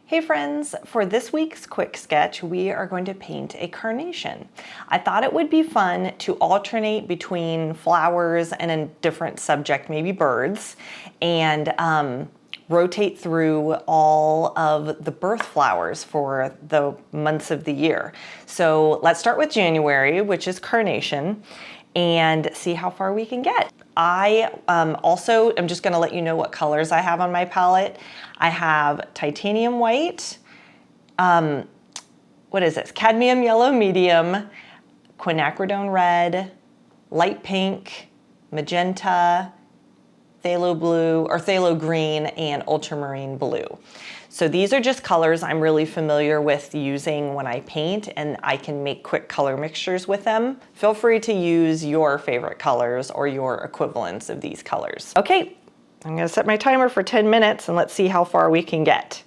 Hey friends, for this week's quick sketch, we are going to paint a carnation. I thought it would be fun to alternate between flowers and a different subject, maybe birds, and rotate through all of the birth flowers for the months of the year. So let's start with January, which is carnation, and see how far we can get. I also am just gonna let you know what colors I have on my palette. I have titanium white, what is this? Cadmium yellow medium, quinacridone red, light pink, magenta, phthalo blue, or phthalo green, and ultramarine blue. So these are just colors I'm really familiar with using when I paint, and I can make quick color mixtures with them. Feel free to use your favorite colors or your equivalents of these colors. Okay, I'm gonna set my timer for 10 minutes and let's see how far we can get.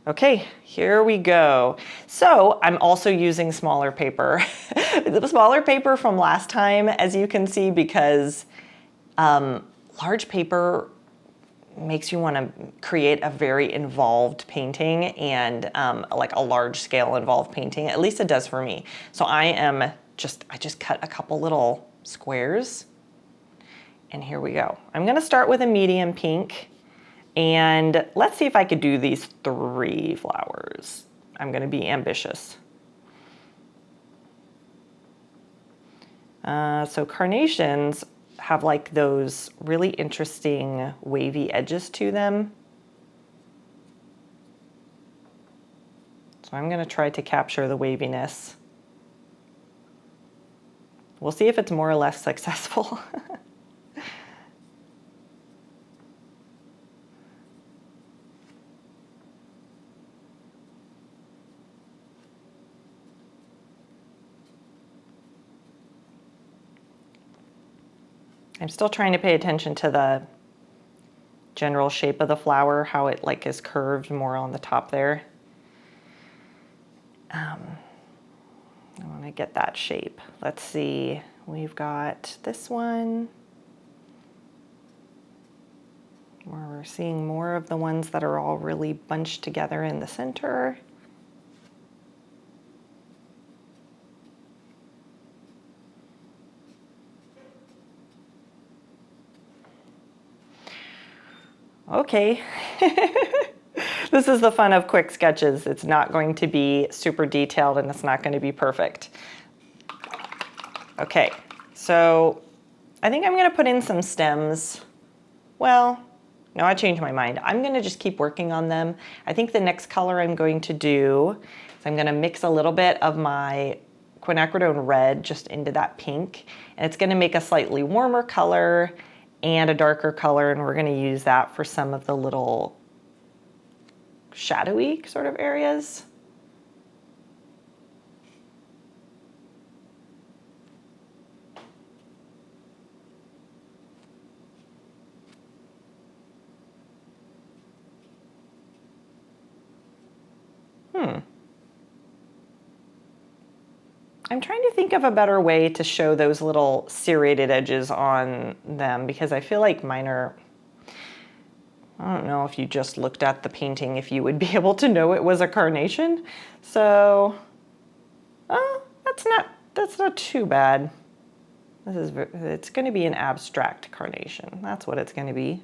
Okay, here we go. So I'm also using smaller paper. The smaller paper from last time, as you can see, because large paper makes you want to create a very involved painting and like a large scale involved painting. At least it does for me. So I just cut a couple little squares and here we go. I'm going to start with a medium pink and let's see if I could do these 3 flowers. I'm going to be ambitious. So carnations have like those really interesting wavy edges to them. So I'm gonna try to capture the waviness. We'll see if it's more or less successful. I'm still trying to pay attention to the general shape of the flower, how it like is curved more on the top there. I want to get that shape. Let's see, we've got this one where we're seeing more of the ones that are all really bunched together in the center. Okay, this is the fun of quick sketches. It's not going to be super detailed and it's not going to be perfect. Okay, so I think I'm going to put in some stems. Well, no, I changed my mind. I'm going to just keep working on them. I think the next color I'm going to do is I'm going to mix a little bit of my Quinacridone Red just into that pink, and it's going to make a slightly warmer color and a darker color, and we're going to use that for some of the little shadowy sort of areas. I'm trying to think of a better way to show those little serrated edges on them because I feel like mine are, I don't know if you just looked at the painting if you would be able to know it was a carnation. So, that's not too bad. It's going to be an abstract carnation. That's what it's going to be.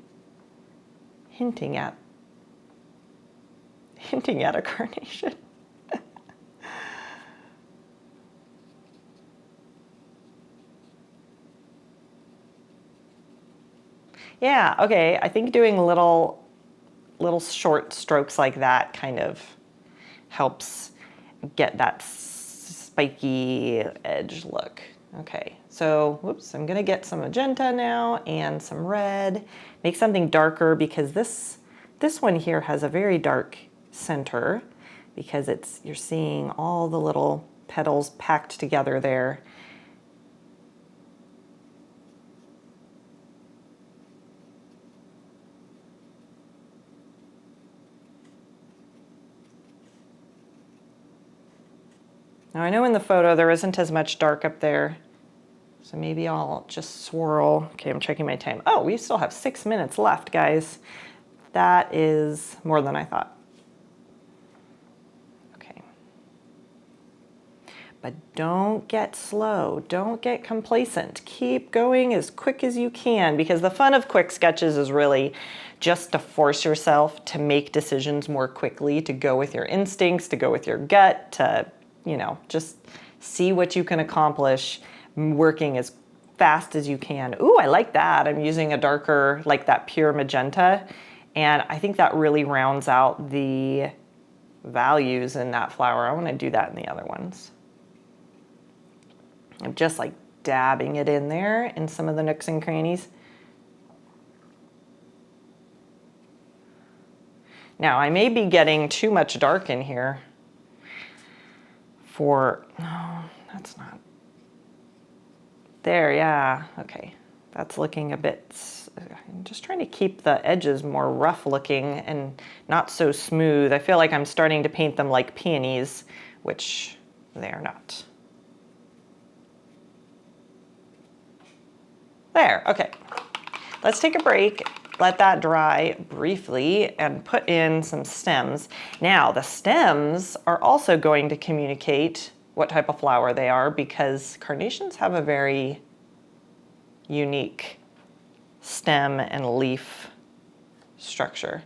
Hinting at a carnation. Yeah, okay, I think doing little short strokes like that kind of helps get that spiky edge look. Okay, so, whoops, I'm gonna get some magenta now and some red. Make something darker because this one here has a very dark center because you're seeing all the little petals packed together there. Now I know in the photo there isn't as much dark up there, so maybe I'll just swirl. Okay, I'm checking my time. Oh, we still have 6 minutes left, guys. That is more than I thought. but don't get slow. Don't get complacent. Keep going as quick as you can, because the fun of quick sketches is really just to force yourself to make decisions more quickly, to go with your instincts, to go with your gut, to, you know, just see what you can accomplish working as fast as you can. Ooh, I like that. I'm using a darker, like that pure magenta, and I think that really rounds out the values in that flower. I want to do that in the other ones. I'm just like dabbing it in there in some of the nooks and crannies. Now, I may be getting too much dark in here for, no, that's not, there, yeah, okay. That's looking a bit, I'm just trying to keep the edges more rough looking and not so smooth. I feel like I'm starting to paint them like peonies, which they are not. There, okay. Let's take a break, let that dry briefly, and put in some stems. Now, the stems are also going to communicate what type of flower they are, because carnations have a very unique stem and leaf structure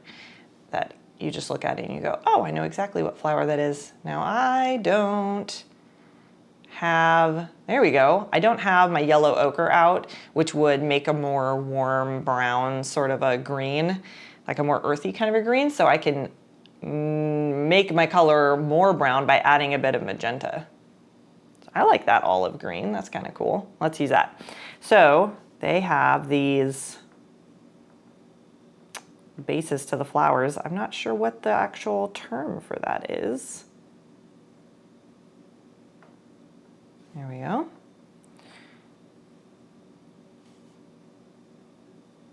that you just look at it and you go, oh, I know exactly what flower that is. Now, I don't have, there we go, I don't have my yellow ochre out, which would make a more warm brown, sort of a green, like a more earthy kind of a green, so I can make my color more brown by adding a bit of magenta. I like that olive green, that's kind of cool. Let's use that. So they have these bases to the flowers. I'm not sure what the actual term for that is. There we go.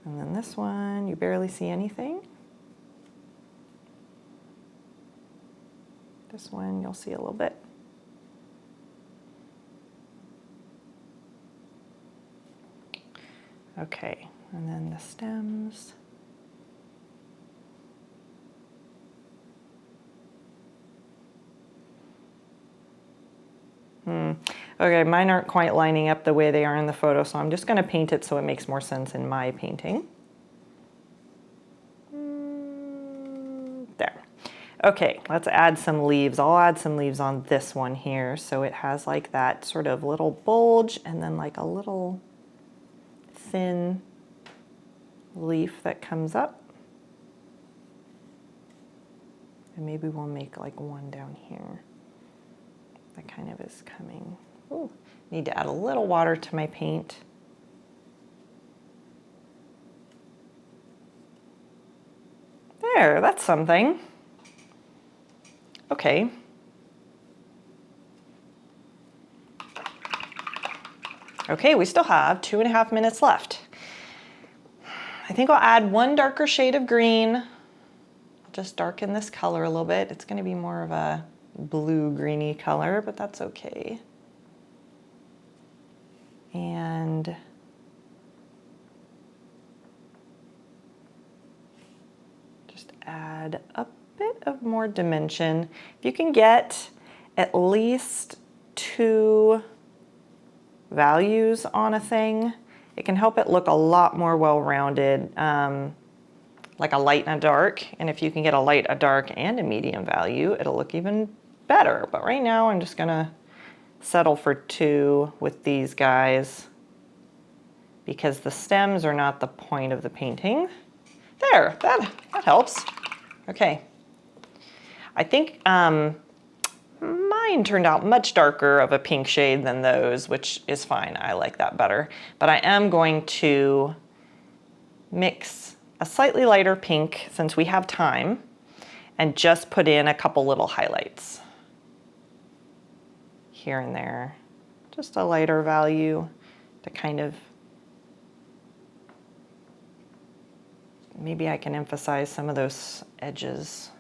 And then this one, you barely see anything. This one, you'll see a little bit. Okay, and then the stems. Okay, mine aren't quite lining up the way they are in the photo, so I'm just going to paint it so it makes more sense in my painting. There. Okay, let's add some leaves. I'll add some leaves on this one here, so it has like that sort of little bulge and then like a little thin leaf that comes up. And maybe we'll make like one down here that kind of is coming. Ooh, need to add a little water to my paint. There, that's something. Okay. Okay, we still have 2.5 minutes left. I think I'll add one darker shade of green. I'll just darken this color a little bit. It's going to be more of a blue-greeny color, but that's okay. And just add a bit of more dimension. If you can get at least 2 values on a thing, it can help it look a lot more well-rounded, like a light and a dark. And if you can get a light, a dark, and a medium value, it'll look even better. But right now I'm just gonna settle for 2 with these guys because the stems are not the point of the painting. There, that helps. Okay. I think mine turned out much darker of a pink shade than those, which is fine. I like that better. But I am going to mix a slightly lighter pink since we have time and just put in a couple little highlights here and there. Just a lighter value to kind of, maybe I can emphasize some of those edges.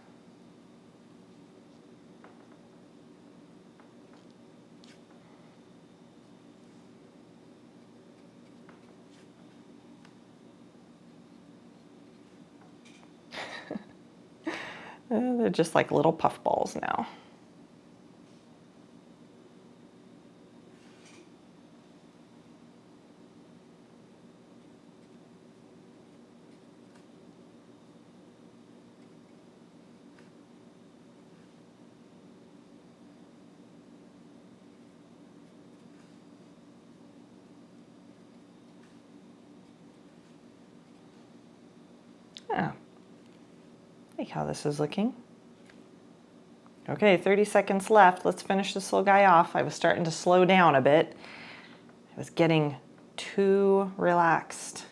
They're just like little puff balls now. Yeah. Like how this is looking. Okay, 30 seconds left. Let's finish this little guy off. I was starting to slow down a bit. I was getting too relaxed.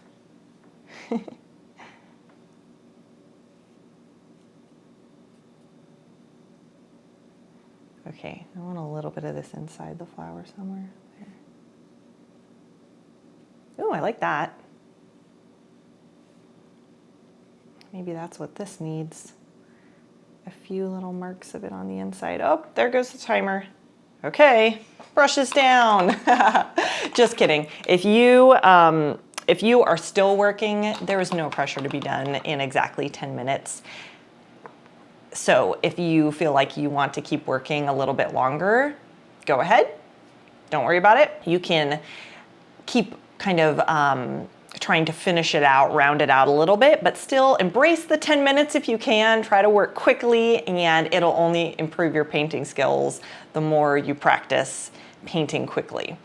Okay, I want a little bit of this inside the flower somewhere. There. Ooh, I like that. Maybe that's what this needs. A few little marks of it on the inside. Oh, there goes the timer. Okay, brush this down. Just kidding. If you are still working, there is no pressure to be done in exactly 10 minutes. So if you feel like you want to keep working a little bit longer, go ahead. Don't worry about it. You can keep kind of trying to finish it out, round it out a little bit, but still embrace the 10 minutes if you can. Try to work quickly, and it'll only improve your painting skills the more you practice painting quickly.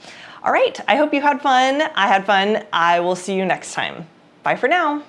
All right, I hope you had fun. I had fun. I will see you next time. Bye for now.